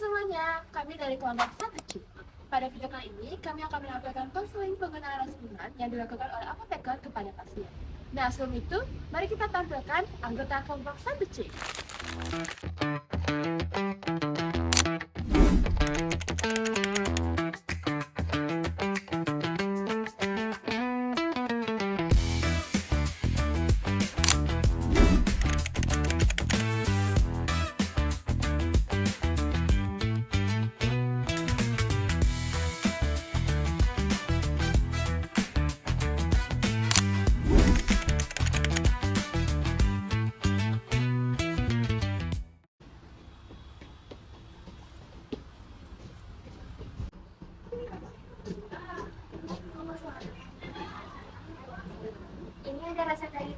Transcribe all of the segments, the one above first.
semuanya, kami dari kelompok 1C. Pada video kali ini, kami akan menampilkan konseling penggunaan rasiman yang dilakukan oleh apoteker kepada pasien. Nah, sebelum itu, mari kita tampilkan anggota kelompok 1C. Ini ada rasa kayu.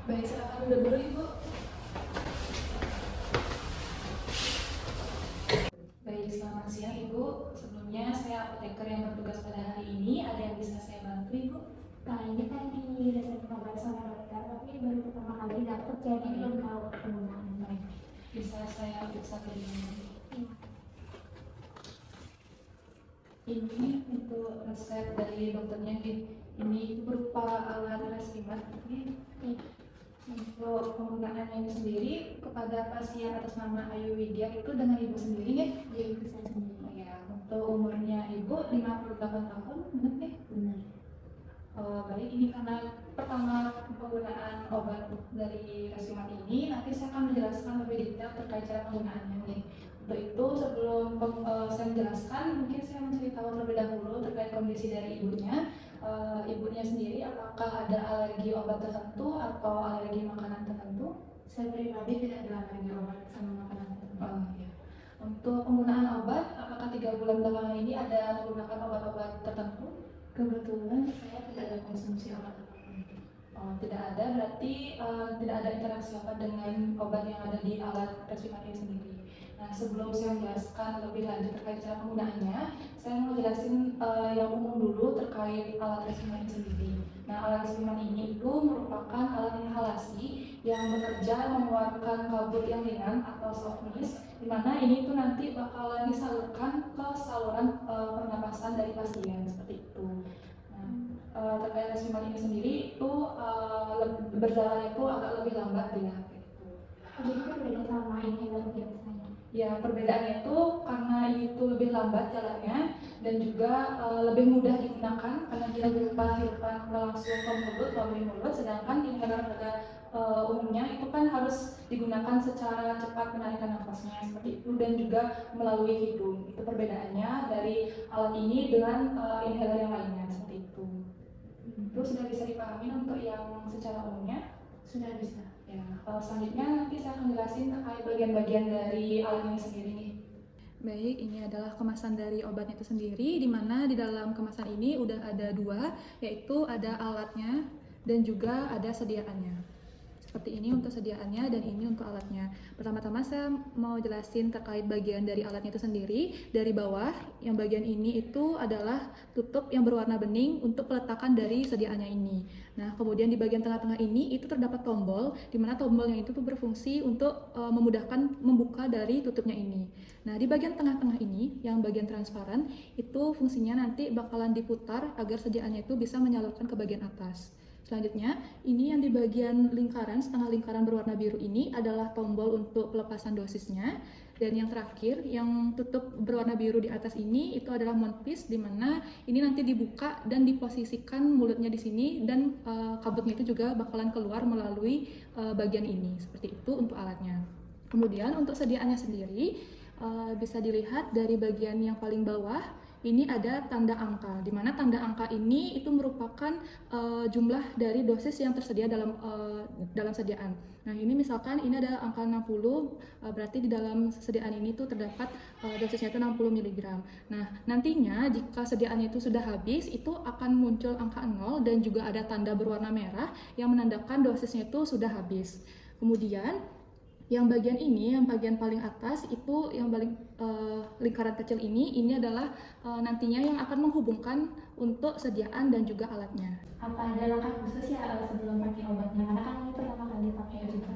Baik, silakan dulu Ibu. Baik, selamat siang Ibu. Sebelumnya saya apoteker yang bertugas pada hari ini. Ada yang bisa saya bantu Ibu? Ini tadi resep obat sama dokter, tapi baru pertama kali dapet, jadi belum tahu penggunaannya. Baik, bisa saya periksa dari ini. Ini untuk resep dari dokternya. Ini berupa alat resimat. Untuk penggunaannya ini sendiri kepada pasien atas nama Ayu Widya itu dengan Ibu sendiri ya? Iya, itu saya sendiri. Ya, untuk umurnya Ibu 58 tahun, benar ya? Benar. Baik, ini karena pertama penggunaan obat dari resimat ini, nanti saya akan menjelaskan lebih detail terkait cara penggunaannya nih. Untuk itu sebelum saya menjelaskan, mungkin saya menceritakan terlebih dahulu terkait kondisi dari ibunya. Ibunya sendiri apakah ada alergi obat tertentu atau alergi makanan tertentu? Saya pribadi tidak ada alergi obat sama makanan tertentu. Ya. Untuk penggunaan obat, apakah 3 bulan belakangan ini ada menggunakan obat-obat tertentu? Kebetulan saya tidak ada konsumsi obat apapun. Tidak ada, berarti tidak ada interaksi obat dengan obat yang ada di alat resimat ini sendiri. Nah, sebelum saya menjelaskan lebih lanjut terkait cara penggunaannya, saya mau jelasin yang umum dulu terkait alat resimat ini sendiri. Nah, alat resimat ini itu merupakan alat inhalasi yang bekerja mengeluarkan kabut yang ringan atau soft mist, di mana ini tuh nanti bakalan disalurkan ke saluran pernapasan dari pasien seperti itu. Nah, terkait resimat ini sendiri itu berjalannya itu agak lebih lambat ya. Jadi kan beda sama inhaler biasanya. Ya, perbedaannya itu karena itu lebih lambat jalannya dan juga lebih mudah digunakan karena dia berupa hirupan langsung ke mulut melalui mulut, sedangkan inhaler pada umumnya itu kan harus digunakan secara cepat menarikan nafasnya seperti itu dan juga melalui hidung. Itu perbedaannya dari alat ini dengan inhaler yang lainnya seperti itu. Itu sudah bisa dipahami untuk yang secara umumnya? Sudah bisa. Ya, selanjutnya nanti saya akan jelasin terkait bagian-bagian dari alat ini sendiri nih. Baik, ini adalah kemasan dari obatnya itu sendiri, di mana di dalam kemasan ini udah ada 2, yaitu ada alatnya dan juga ada sediaannya. Seperti ini untuk sediaannya dan ini untuk alatnya. Pertama-tama saya mau jelasin terkait bagian dari alatnya itu sendiri. Dari bawah, yang bagian ini itu adalah tutup yang berwarna bening untuk peletakan dari sediaannya ini. Nah, kemudian di bagian tengah-tengah ini itu terdapat tombol, di mana tombolnya itu tuh berfungsi untuk memudahkan membuka dari tutupnya ini. Nah, di bagian tengah-tengah ini, yang bagian transparan, itu fungsinya nanti bakalan diputar agar sediaannya itu bisa menyalurkan ke bagian atas. Selanjutnya, ini yang di bagian lingkaran, setengah lingkaran berwarna biru ini adalah tombol untuk pelepasan dosisnya. Dan yang terakhir, yang tutup berwarna biru di atas ini, itu adalah mouthpiece, di mana ini nanti dibuka dan diposisikan mulutnya di sini, dan kabutnya itu juga bakalan keluar melalui bagian ini. Seperti itu untuk alatnya. Kemudian untuk sediaannya sendiri, bisa dilihat dari bagian yang paling bawah, ini ada tanda angka, di mana tanda angka ini itu merupakan jumlah dari dosis yang tersedia dalam sediaan. Nah, ini misalkan ini ada angka 60, berarti di dalam sediaan ini tuh terdapat dosisnya itu 60 mg. Nah, nantinya jika sediaannya itu sudah habis, itu akan muncul angka 0 dan juga ada tanda berwarna merah yang menandakan dosisnya itu sudah habis. Kemudian yang bagian ini, yang bagian paling atas itu yang paling lingkaran kecil ini adalah nantinya yang akan menghubungkan untuk sediaan dan juga alatnya. Apa ada langkah khusus ya sebelum pakai obatnya? Karena kan ini pertama kali pakai juga.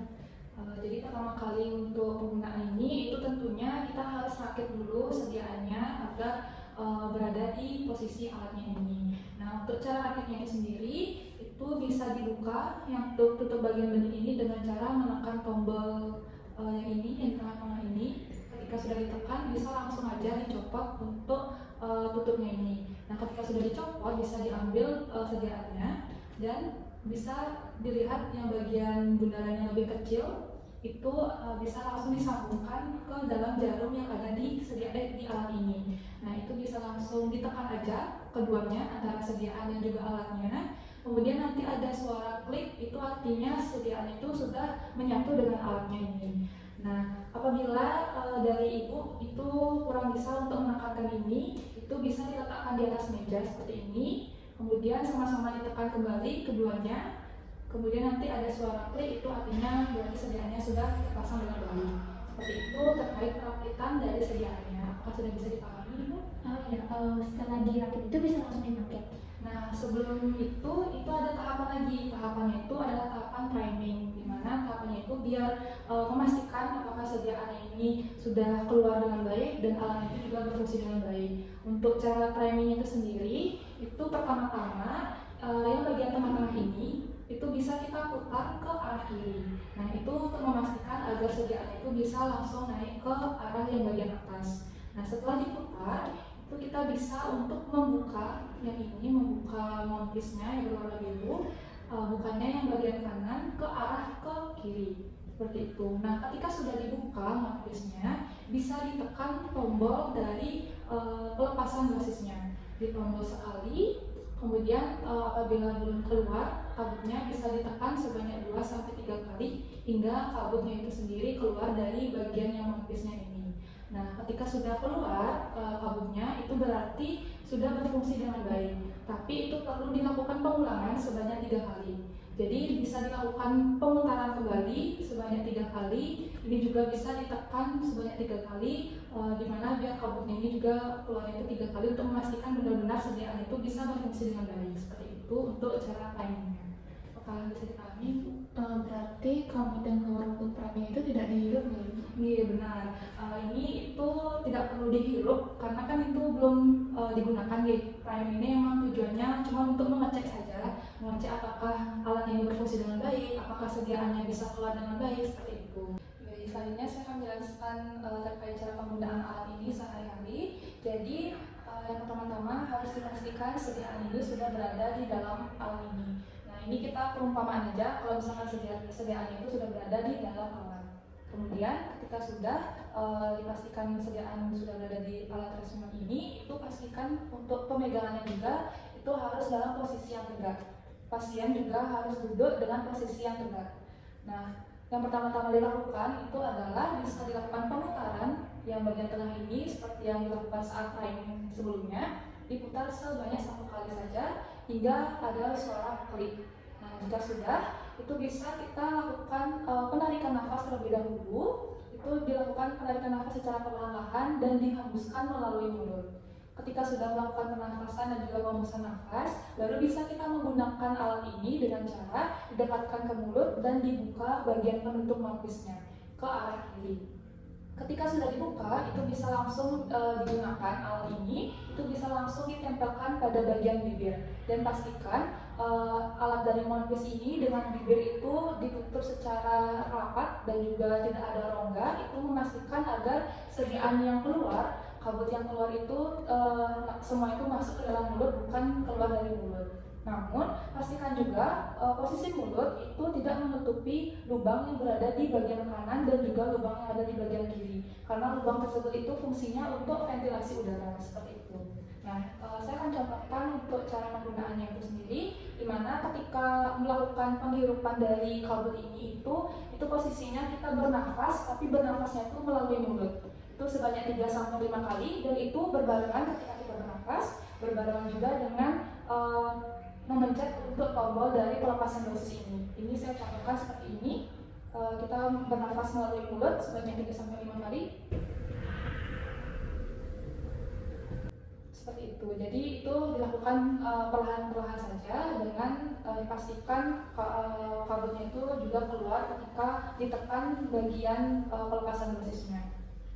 Jadi pertama kali untuk penggunaan ini itu tentunya kita harus rakit dulu sediaannya agar berada di posisi alatnya ini. Nah, untuk cara rakitnya ini sendiri itu bisa dibuka yang tutup bagian bening ini dengan cara menekan tombol yang ini, yang di tengah-tengah ini. Ketika sudah ditekan bisa langsung aja dicopot untuk tutupnya ini. Nah, ketika sudah dicopot bisa diambil sediaannya dan bisa dilihat yang bagian bundaran yang lebih kecil itu bisa langsung disambungkan ke dalam jarum yang ada di alat ini. Nah, itu bisa langsung ditekan aja keduanya antara sediaan dan juga alatnya. Kemudian nanti ada suara klik, itu artinya sediaan itu sudah menyatu dengan alatnya ini. Nah, apabila dari ibu itu kurang bisa untuk menekankan ini, itu bisa diletakkan di atas meja seperti ini. Kemudian sama-sama ditekan kembali keduanya. Kemudian nanti ada suara klik, itu artinya berarti sediaannya sudah terpasang dengan baik. Seperti itu terkait perakitan dari sediaannya. Apakah sudah bisa dipahami, Ibu? Oh ya, setelah dirakit itu bisa langsung dipakai. Nah, sebelum itu ada tahapan lagi. Tahapannya itu adalah tahapan priming, di mana tahapannya itu biar memastikan apakah sediaannya ini sudah keluar dengan baik dan alatnya itu juga berfungsi dengan baik. Untuk cara priming itu sendiri, itu pertama-tama yang bagian tengah-tengah ini itu bisa kita putar ke arah kiri. Nah, itu untuk memastikan agar sediaannya itu bisa langsung naik ke arah yang bagian atas. Nah, setelah diputar, itu kita bisa untuk membuka yang ini, membuka mouthpiece-nya yang berwarna biru, bukannya yang bagian kanan ke arah ke kiri. Seperti itu. Nah, ketika sudah dibuka mouthpiece-nya, bisa ditekan tombol dari pelepasan dosisnya. Di tombol sekali. Kemudian apabila belum keluar, kabutnya bisa ditekan sebanyak 2-3 kali hingga kabutnya itu sendiri keluar dari bagian yang mouthpiece-nya ini. Nah, ketika sudah keluar kabutnya, itu berarti sudah berfungsi dengan baik. Tapi itu perlu dilakukan pengulangan sebanyak 3 kali. Jadi bisa dilakukan pemutaran kembali sebanyak 3 kali. Ini juga bisa ditekan sebanyak 3 kali, di mana biar kabutnya ini juga keluarnya itu 3 kali untuk memastikan benar-benar sediaan itu bisa berfungsi dengan baik. Seperti itu untuk cara timingnya. Apakah bisa dipahami? Berarti kabut yang keluar untuk priming itu tidak dihirup ya? Iya benar. Ini itu tidak perlu dihirup karena kan itu belum digunakan ya. Priming ini memang tujuannya cuma untuk mengecek saja, mengecek apakah alat ini berfungsi dengan baik, apakah sediaannya bisa keluar dengan baik, seperti itu. Baik, selanjutnya saya akan menjelaskan terkait cara penggunaan alat ini sehari-hari. Jadi yang pertama-tama harus dipastikan sediaan ini sudah berada di dalam alat ini. Nah, ini kita perumpamaan aja kalau misalkan sediaannya itu sudah berada di dalam alat. Kemudian ketika sudah dipastikan sediaan sudah berada di alat transfusion ini, itu pastikan untuk pemegangannya juga itu harus dalam posisi yang tegak. Pasien juga harus duduk dengan posisi yang tegak. Nah, yang pertama-tama dilakukan itu adalah bisa dilakukan pemutaran yang bagian tengah ini seperti yang dilakukan saat priming sebelumnya, diputar sebanyak 1 kali saja hingga ada suara klik. Nah, jika sudah, itu bisa kita lakukan penarikan nafas terlebih dahulu. Itu dilakukan penarikan nafas secara perlahan-lahan dan dihembuskan melalui mulut. Ketika sudah melakukan pernafasan dan juga penghembusan nafas, baru bisa kita menggunakan alat ini dengan cara didekatkan ke mulut dan dibuka bagian penutup mouthpiece-nya ke arah kiri. Ketika sudah dibuka, itu bisa langsung digunakan alat ini, itu bisa langsung ditempelkan pada bagian bibir. Dan pastikan alat dari mouthpiece ini dengan bibir itu ditutup secara rapat dan juga tidak ada rongga. Itu memastikan agar sediaan yang keluar, kabut yang keluar itu semua itu masuk ke dalam mulut, bukan keluar dari mulut. Namun, pastikan juga posisi mulut itu tidak menutupi lubang yang berada di bagian kanan dan juga lubang yang ada di bagian kiri. Karena lubang tersebut itu fungsinya untuk ventilasi udara, seperti itu. Nah, saya akan contohkan untuk cara penggunaannya itu sendiri, di mana ketika melakukan penghirupan dari kabel ini itu posisinya kita bernafas, tapi bernafasnya itu melalui mulut. Itu sebanyak 3-5 kali, dan itu berbarengan ketika kita bernafas, berbarengan juga dengan memencet untuk tombol dari pelepasan dosis ini. Ini saya contohkan seperti ini. Kita bernafas melalui mulut sebanyak 3-5 kali. Seperti itu. Jadi itu dilakukan perlahan-perlahan saja dengan dipastikan kabelnya itu juga keluar ketika ditekan bagian pelepasan dosisnya.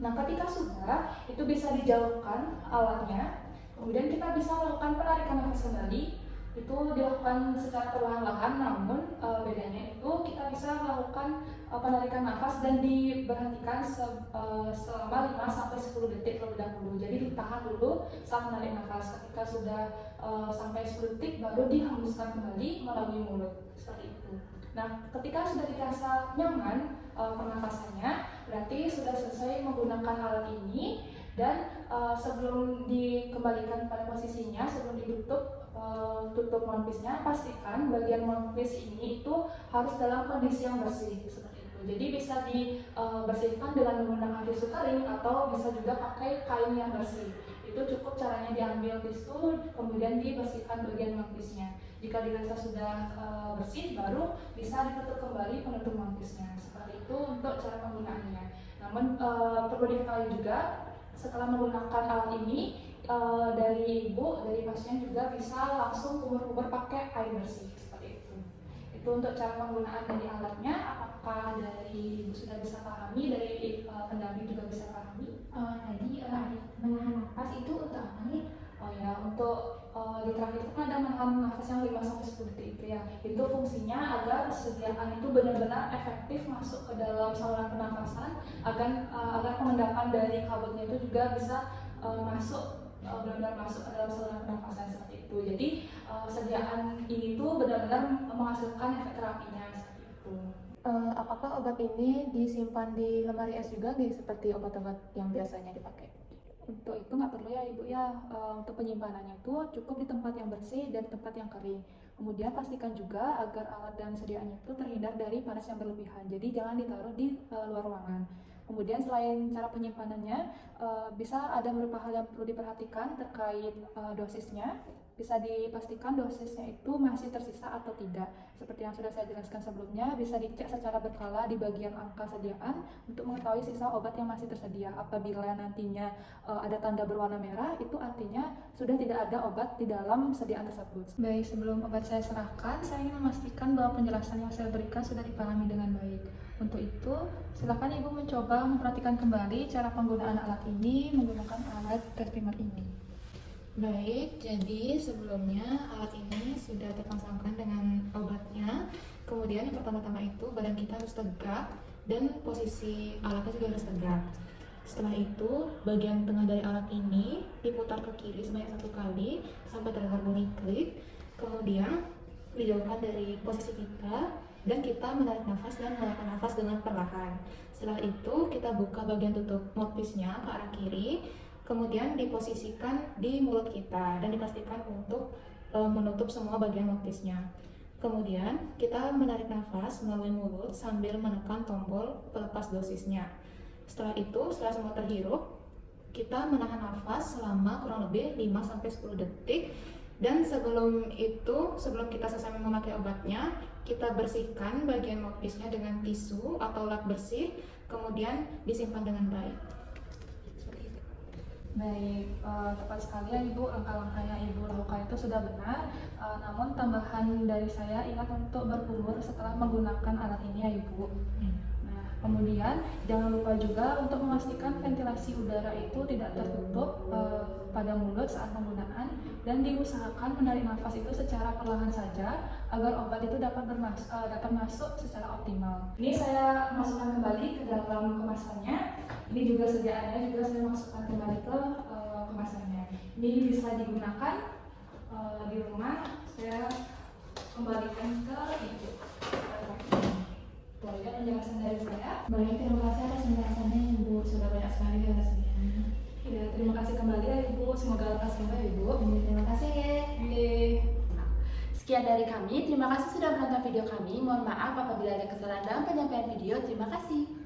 Nah, ketika sudah, itu bisa dijauhkan alatnya. Kemudian kita bisa melakukan penarikan nafas kembali. Itu dilakukan secara perlahan-lahan, namun bedanya itu kita bisa melakukan penarikan nafas dan diberhentikan selama 5-10 detik terlebih dahulu. Jadi ditahan dulu saat menarik nafas. Ketika sudah sampai 10 detik baru dihembuskan kembali melalui mulut. Seperti itu. Nah, ketika sudah dirasa nyaman pernafasannya, berarti sudah selesai menggunakan alat ini. Dan sebelum dikembalikan pada posisinya, sebelum tutup mouthpiece-nya, pastikan bagian mouthpiece ini itu harus dalam kondisi yang bersih seperti itu. Jadi bisa dibersihkan dengan menggunakan tisu kering atau bisa juga pakai kain yang bersih. Itu cukup caranya diambil tisu, kemudian dibersihkan bagian mouthpiece-nya. Jika dirasa sudah bersih, baru bisa ditutup kembali penutup mouthpiece-nya. Seperti itu untuk cara penggunaannya. Namun perlu diketahui juga, setelah menggunakan alat ini, dari pasien juga bisa langsung kumur-kumur pakai air bersih seperti itu. Itu untuk cara penggunaan dari alatnya. Apakah dari ibu sudah bisa pahami, dari pendamping juga bisa pahami? Tadi menahan nafas itu untuk apa nih? Oh ya, untuk di terakhir itu kan ada menahan nafas yang 5-10 detik itu ya. Itu fungsinya agar sediaan itu benar-benar efektif masuk ke dalam saluran pernafasan, agar pengendapan dari kabelnya itu juga bisa benar-benar masuk ke dalam saluran pernafasan seperti itu. Jadi sediaan ini tuh benar-benar menghasilkan efek terapinya seperti itu. Apakah obat ini disimpan di lemari es juga nih, seperti obat-obat yang biasanya dipakai? Untuk itu nggak perlu ya ibu ya. Untuk penyimpanannya itu cukup di tempat yang bersih dan tempat yang kering. Kemudian pastikan juga agar alat dan sediaannya itu terhindar dari panas yang berlebihan. Jadi jangan ditaruh di luar ruangan. Kemudian selain cara penyimpanannya, bisa ada beberapa hal yang perlu diperhatikan terkait dosisnya. Bisa dipastikan dosisnya itu masih tersisa atau tidak. Seperti yang sudah saya jelaskan sebelumnya, bisa dicek secara berkala di bagian angka sediaan untuk mengetahui sisa obat yang masih tersedia. Apabila nantinya ada tanda berwarna merah, itu artinya sudah tidak ada obat di dalam sediaan tersebut. Baik, sebelum obat saya serahkan, saya ingin memastikan bahwa penjelasan yang saya berikan sudah dipahami dengan baik. Untuk itu, silakan ibu mencoba memperhatikan kembali cara penggunaan alat ini menggunakan alat Respimat ini. Baik, jadi sebelumnya alat ini sudah terpasangkan dengan obatnya. Kemudian yang pertama-tama itu badan kita harus tegak dan posisi alatnya juga harus tegak. Setelah itu, bagian tengah dari alat ini diputar ke kiri sebanyak 1 kali sampai terdengar bunyi klik. Kemudian dijauhkan dari posisi kita dan kita menarik nafas dan mengeluarkan nafas dengan perlahan. Setelah itu, kita buka bagian tutup mouthpiece-nya ke arah kiri. Kemudian diposisikan di mulut kita dan dipastikan untuk menutup semua bagian mouthpiece-nya. Kemudian kita menarik nafas melalui mulut sambil menekan tombol pelepas dosisnya. Setelah itu, setelah semua terhirup, kita menahan nafas selama kurang lebih 5-10 detik. Dan sebelum kita selesai memakai obatnya, kita bersihkan bagian mouthpiece-nya dengan tisu atau lap bersih, kemudian disimpan dengan baik. Baik, tepat sekali ya Ibu, langkah-langkahnya Ibu lakukan itu sudah benar. Namun tambahan dari saya, ingat untuk berkumur setelah menggunakan alat ini ya Ibu. Nah, kemudian jangan lupa juga untuk memastikan ventilasi udara itu tidak tertutup pada mulut saat penggunaan, dan diusahakan menarik nafas itu secara perlahan saja agar obat itu dapat masuk secara optimal. Ini saya masukkan kembali ke dalam kemasannya. Ini juga sediaannya juga saya masukkan kembali ke kemasannya. Ini bisa digunakan di rumah. Saya kembalikan ke ibu. Itu aja penjelasan dari saya. Baik, terima kasih atas penjelasannya Ibu. Sudah banyak sekali hasilnya. Ya, terima kasih kembali ya Ibu. Semoga lekas sembuh ya Ibu. Terima kasih ya. Sekian dari kami, terima kasih sudah menonton video kami. Mohon maaf apabila ada kesalahan dalam penyampaian video. Terima kasih.